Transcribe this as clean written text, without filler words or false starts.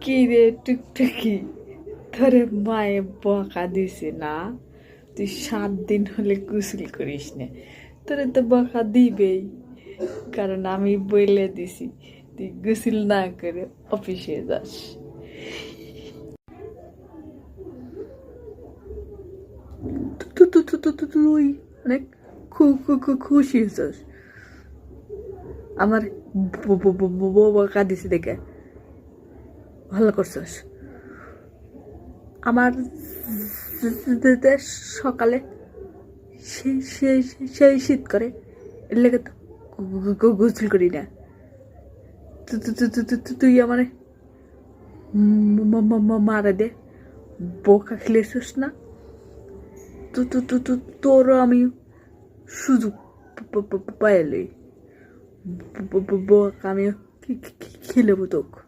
কি রে টুকটুকি, তোরে মায়ে বকা দিছে না? তুই 7 দিন হলে গোসল করিস না। তোরে তো বকা দিবেই, কারণ আমি বলে দিছি তুই গোসল না করে অফিসে যাস। তুই অনেক খুশি হয়েছিস আমার বকা দিছি দেখে? ভালো করছিস। আমার সকালে সেই শীত করে, এর লেগে তো গোসল করি না। তুই আমার মারা দে বোকা খেলেছিস না? তোরও আমি সুযোগ পাইলি, বোকা আমি খেলেবো তোকে।